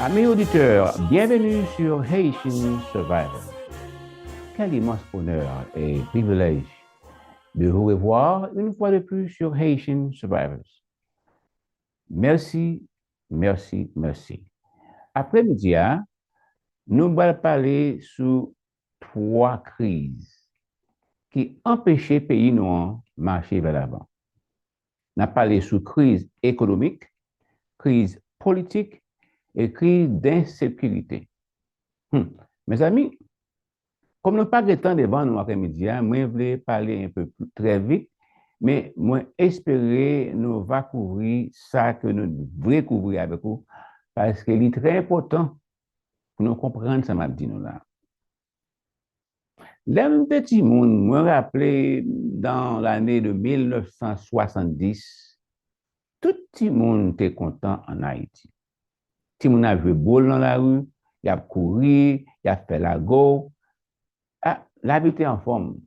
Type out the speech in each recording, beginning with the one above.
Amis auditeurs, bienvenue sur Haitian Survivor. Quel immense honneur et privilège de vous revoir une fois de plus sur Haitian Survivors. Merci, merci, merci. Après-midi, nous allons parler sur 3 crises qui empêchent le pays noir de marcher vers l'avant. Nous allons parlé sur crise économique, crise politique et crise d'insécurité. Mes amis, comme nous pas de temps devant nous après-midi, moi, je voulais parler un peu plus, très vite, mais moi, espérer nous va couvrir ça que nous devons couvrir avec vous, parce que c'est très important pour nous comprendre ça m'a dit nous là. L'un petit monde, me rappelé dans l'année de 1970, tout le monde était content en Haïti. Tout le monde a joué boule dans la rue, il a couru, il a fait la go. Ah, la vie était en forme.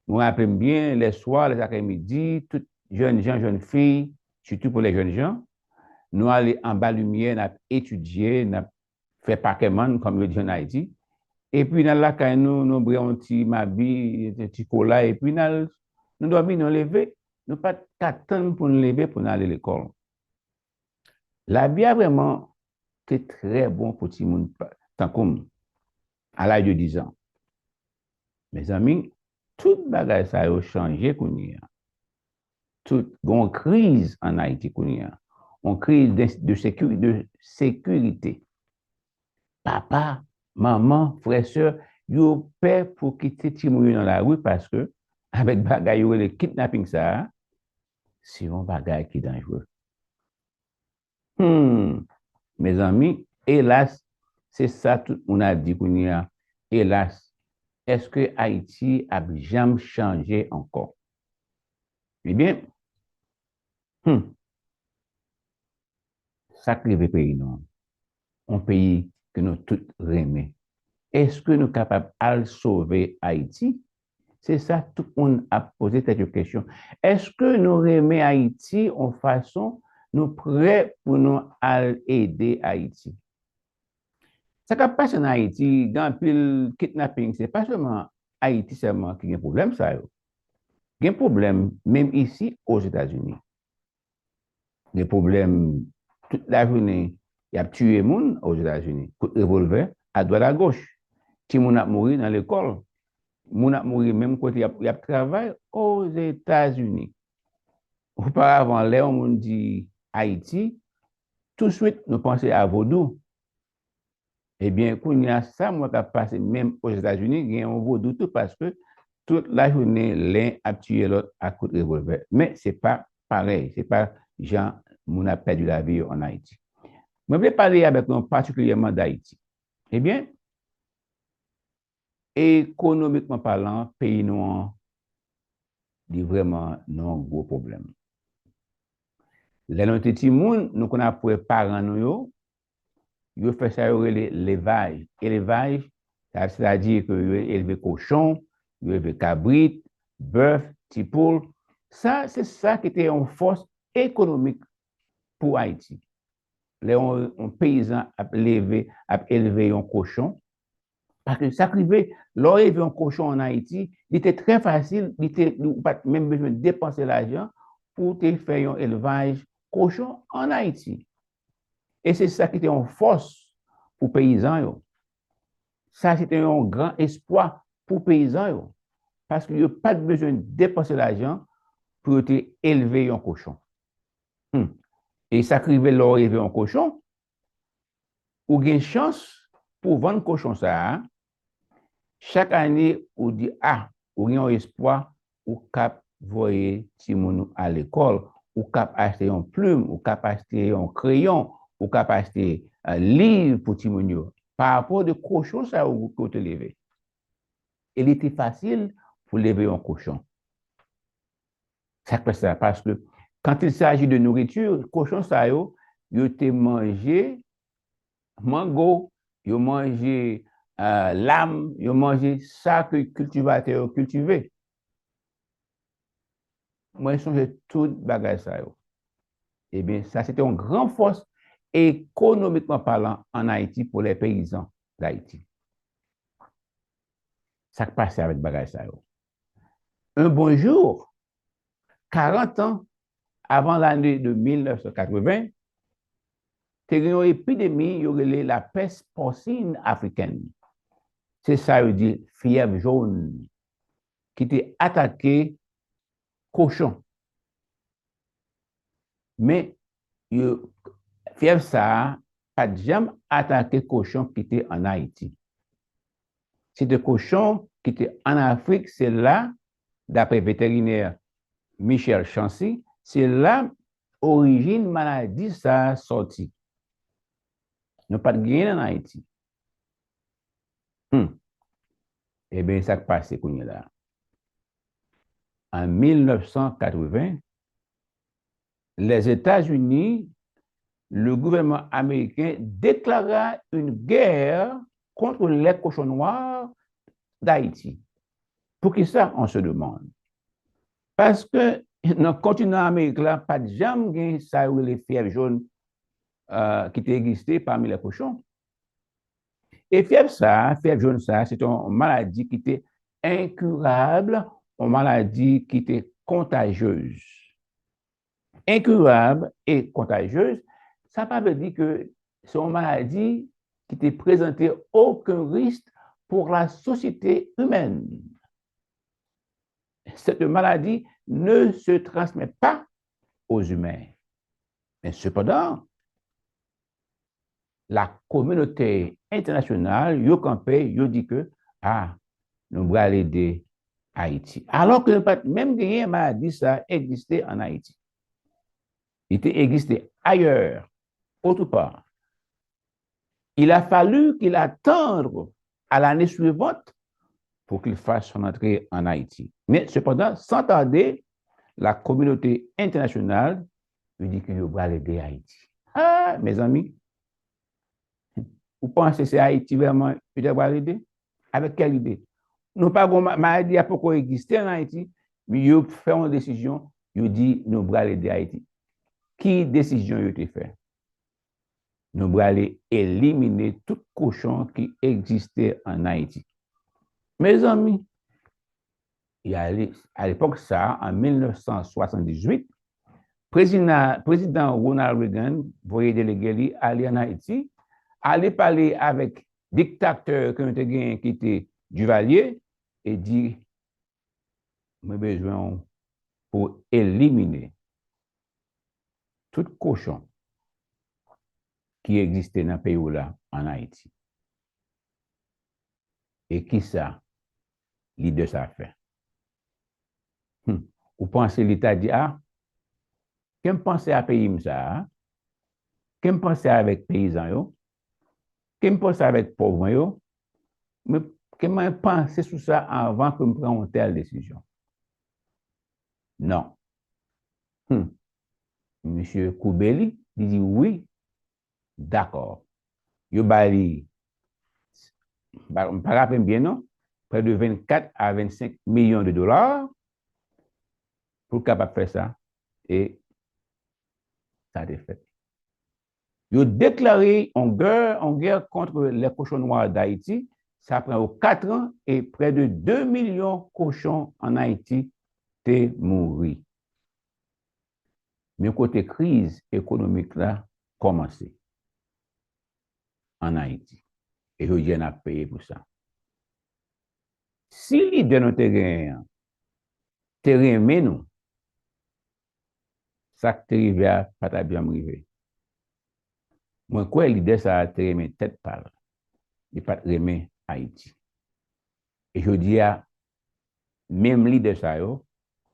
Je me rappelle bien les soirs, les après-midi, toutes jeunes gens, jeunes filles, surtout pour les jeunes gens, nous allons en bas lumière, nous étudier, nous fait paquement comme le dit en Haïti. Et puis, dans la caille, nous brillons un petit mabi, un petit cola, et puis nous dormons, nous lever, nous pas attendre pour nous lever pour nous aller à l'école. La vie a vraiment été très bon pour tout le monde, tant comme à l'âge de 10 ans. Mes amis, toute bagage ça a changé toute une crise en Haïti une crise de sécurité. Papa, maman, frère, soeur, yo peur pour quitter Timoun dans la rue parce que avec bagay le kidnapping ça, c'est un bagay qui est dangereux. Mes amis, hélas, c'est ça tout on a dit hélas, est-ce que Haïti a jamais changé encore? Eh bien, ça crève pays non, un pays que nous tous aimons. Est-ce que nous sommes capables de sauver Haïti? C'est ça, tout le monde a posé cette question. Est-ce que nous aimons Haïti en façon, nous prêts pour nous aider Haïti? Ça qui passe en Haïti, dans le kidnapping, ce n'est pas seulement Haïti seulement qui a un problème, ça. Il y a un problème même ici aux États-Unis. Il y a un problème toute la journée. Il y a tué les gens aux États-Unis, revolver à droite à gauche. Qui moun a mouru dans l'école. Moun a mouru même côté il y a travail aux États-Unis. Auparavant, là, on dit Haïti, tout de suite, nous pensons à vaudou. Eh bien, quand il y a ça, moi, qui a passé même aux États-Unis, il y a un vaudou tout parce que toute la journée, l'un a tué l'autre à coup de revolver. Mais ce n'est pas pareil. Ce n'est pas gens qui a perdu la vie en Haïti. Je vais parler avec nous particulièrement d'Haïti. Eh bien, économiquement parlant, pays noir, il vraiment non gros problème. Les petits moun, nous connaissons pour les parents nous, ils font ça l'élevage. Élevage, c'est-à-dire que ils élèvent cochon, ils élèvent cabrit, bœuf, petit poule. Ça, c'est ça qui était une force économique pour Haïti. Les paysans a élevé un cochon. Parce que ça privait, l'enlever un cochon en Haïti, il était très facile, il était pas même besoin de dépenser l'argent pour te faire un élevage cochon en Haïti. Et c'est ça qui était une force pour les paysans. Ça, c'était un grand espoir pour les paysans. Parce qu'il n'y a pas besoin de dépenser l'argent pour te élever un cochon. Et ça privait l'enlever un cochon, ou une chance pour vendre cochon ça. Chaque année, on dit, ou a un espoir, ou cap voyer Timoun à l'école, ou cap acheter une plume, ou cap acheter un crayon, ou cap acheter un livre pour Timoun. Par rapport de cochon, ça, ou te lever. Il était facile pour lever un cochon. Ça fait ça, parce que quand il s'agit de nourriture, cochon, ça, il te mangé mango, il mangé l'âme, ils ont mangé ça que le cultivateur cultivé. Moi, je songe tout bagage ça. Eh bien, ça, c'était une grande force économiquement parlant en Haïti pour les paysans d'Haïti. Ça qui passe avec bagage ça. Un bon jour, 40 ans avant l'année de 1980, il y a une épidémie, il y aurait la peste porcine africaine. C'est ça, veut dire fièvre jaune, qui était attaqué cochon. Mais fièvre ça, pas jamais attaqué cochon qui était en Haïti. C'était cochon qui était en Afrique, c'est là, d'après vétérinaire Michel Chancy, c'est là origine maladie ça sorti. Nous pas de gain en Haïti. Eh bien, ça qui passe, là. En 1980, les États-Unis, le gouvernement américain déclara une guerre contre les cochons noirs d'Haïti. Pour qui ça, on se demande? Parce que dans le continent américain, pas de jamais ça ou les fièvres jaunes qui existaient parmi les cochons. Et fièvre jaune, ça, c'est une maladie qui était incurable, une maladie qui était contagieuse. Incurable et contagieuse, ça ne veut pas dire que c'est une maladie qui ne présentait aucun risque pour la société humaine. Cette maladie ne se transmet pas aux humains. Mais cependant, la communauté internationale, yo campé, yo dit que, nous allons aider Haïti. Alors que même une maladie, ça existait en Haïti. Il existait ailleurs, autre part. Il a fallu qu'il attende à l'année suivante pour qu'il fasse son entrée en Haïti. Mais cependant, sans tarder, la communauté internationale lui dit qu'il va aider Haïti. Ah, mes amis, vous pensez que c'est Haïti vraiment qui doit aider? Avec quelle idée? Nous pas de maladie à pourquoi exister en Haïti, mais ils font une décision, ils disent nous allons aider Haïti. Qui décision ils ont fait? Nous allons éliminer tout cochon qui existait en Haïti. Mes amis, il y a à l'époque ça, en 1978, président Ronald Reagan voyait délégué aller en Haïti, aller parler avec dictateur qui était Duvalier et dit j'ai besoin pour éliminer tout cochon qui existait dans le pays là en Haïti. Et qui ça? L'idée ça fait. Vous pensez l'État dit qu'est-ce pense à pays ça? Qu'est-ce pense avec paysans yo? Qu'est-ce pense avec pauvres yo? Mais qu'est-ce penser sur ça avant que je prenne une telle décision? Non. Monsieur Koubeli dit oui, d'accord. Yo bali, pas rappelle bien non, près de 24 à 25 millions de dollars pour capable faire ça. Et ça a été fait. Ils ont déclaré en guerre contre les cochons noirs d'Haïti. Ça prend 4 ans et près de 2 millions de cochons en Haïti sont morts. Mais côté crise économique là, commencé en Haïti. Et je a payé pour ça. Si l'idée de notre terrain, mais nous, ça qui est arrivé, pas bien arrivé. Moi, quoi, l'idée, ça a été tête par il pas remet Haïti. Et je dis même l'idée, ça,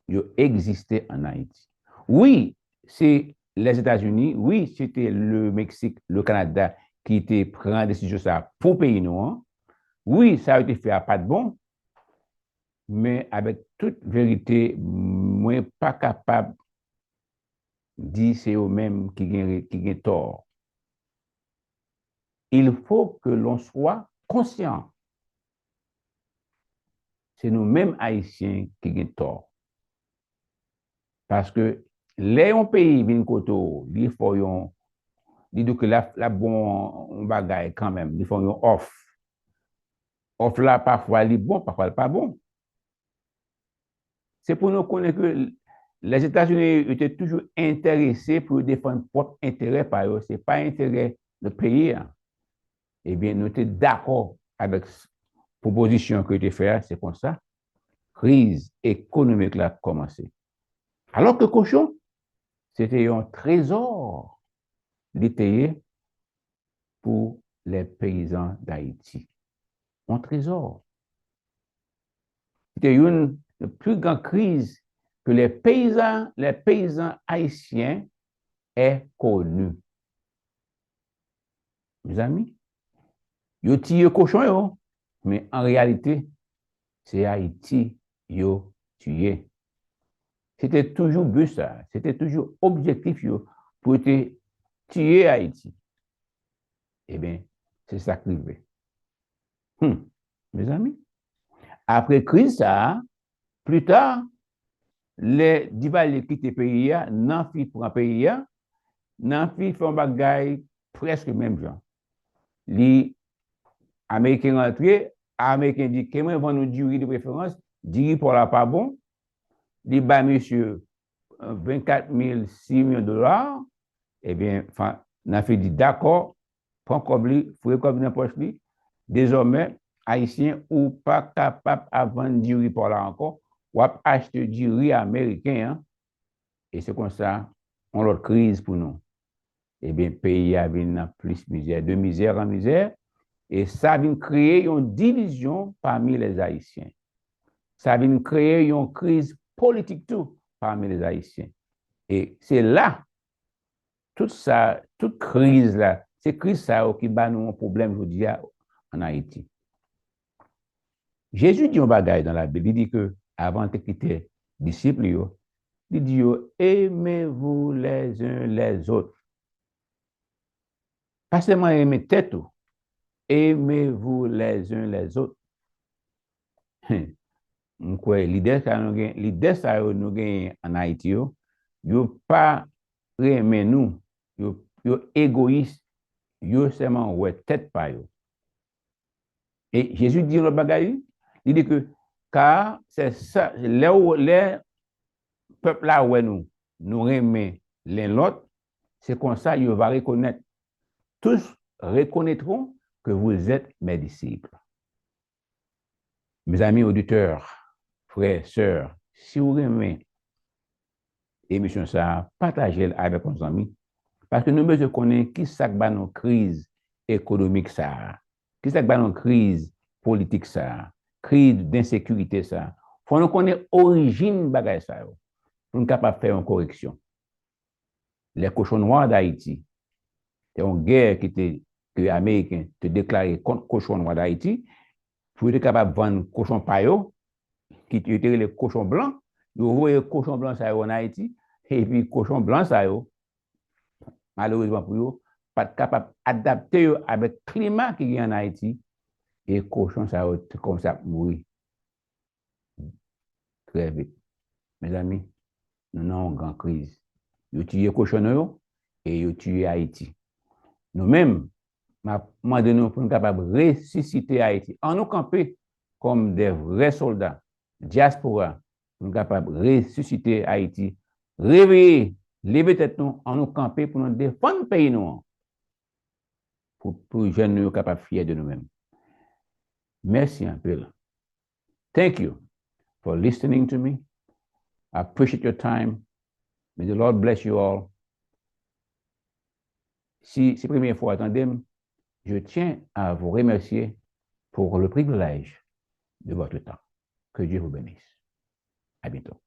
il existait en Haïti. Oui, c'est les États-Unis, oui, c'était le Mexique, le Canada qui était pris la décision ça pour payer nous. Oui, ça a été fait à pas de bon, mais avec toute vérité, moi, pas capable de dire c'est eux-mêmes qui gagnent tort. Il faut que l'on soit conscient. C'est nous-mêmes Haïtiens qui gagnent tort. Parce que les pays viennent koto, ils font ils disent que la bon bagaille quand même, ils font une offre. Offre là, parfois, elle est bon, parfois, elle n'est pas bon. C'est pour nous connaître que les États-Unis étaient toujours intéressés pour défendre propre intérêt par eux. Ce n'est pas intérêt de pays. Eh bien, nous sommes d'accord avec la proposition que tu fais, c'est comme ça. Crise économique là a commencé. Alors que cochon, c'était un trésor détaillé pour les paysans d'Haïti. Un trésor. C'était une des plus grandes crises que les paysans haïtiens aient connues. Mes amis, ils ont tué cochon, mais en réalité, c'est Haïti qui a tué. C'était toujours but ça, c'était toujours objectif pour tuer Haïti. Eh bien, c'est ça qui arrive. Mes amis, après crise ça, plus tard, les divaliers qui étaient pays, n'en fit pour un pays, n'en fit font bagaille presque même genre. Les Américains rentrés, Américains disent que moi vont nous dire de préférence, dire pour la pas bon, les bas monsieur 24 6 millions de dollars, eh bien, on a fait dit d'accord, prends comme lui, faut comme n'importe lui. Désormais, Haïtiens ou pas capable à vendre du riz pour là encore, ou à acheter du riz américain, hein? Et c'est comme ça, on a crise pour nous. Eh bien, le pays a plus misère, de misère en misère, et ça vient créer une division parmi les Haïtiens. Ça vient créer une crise politique tout parmi les Haïtiens. Et c'est là, toute crise là, c'est crise ça qui bat nous un problème aujourd'hui en Haïti. Jésus dit un bagage dans la Bible, il dit que avant de quitter les disciples, il dit aimez-vous les uns les autres. Pas seulement aimer tête, aimez-vous les uns les autres. L'idée ça nous gagne en Haïti, yo pas aimer nous, yo égoïste, yo seulement ouais tête pas yo. Et Jésus dit dans le bagage, il dit que car c'est ça les peuple là où nous aimons l'un l'autre, c'est comme ça il va reconnaître, tous reconnaîtront que vous êtes mes disciples. Mes amis auditeurs, frères, sœurs, si vous aimez l'émission ça, partagez-la avec vos amis, parce que nous besoin connaître qui ça va nos crise économique ça, qui ça va nos crise politique ça, crise d'insécurité ça. Faut nous connaître origine bagay ça. Pour nous capable faire une correction. Les cochons noirs d'Haïti, c'est une guerre que les Américains te déclaré contre les cochons noirs d'Haïti, pour être capable de vendre cochons paillots, qui étaient les cochons blancs, vous voyez les cochons blancs en Haïti, et puis les cochons blancs, malheureusement pour eux, pas capable d'adapter avec le climat qui est en Haïti, et les cochons, comme ça, mourir très vite. Mes amis, nous avons une grande crise. Ils ont tué les cochons et ils ont tué Haïti. Nous-mêmes, nous sommes capables de ressusciter Haïti. En nous camper comme des vrais soldats, diaspora, nous sommes capables de ressusciter Haïti, réveiller, lever tête nous, en nous camper pour nous défendre le pays nous, pour les jeunes nous capables de fier de nous-mêmes. Merci un peu. Thank you for listening to me. I appreciate your time. May the Lord bless you all. Si c'est la première fois, attendez, je tiens à vous remercier pour le privilège de votre temps. Que Dieu vous bénisse. À bientôt.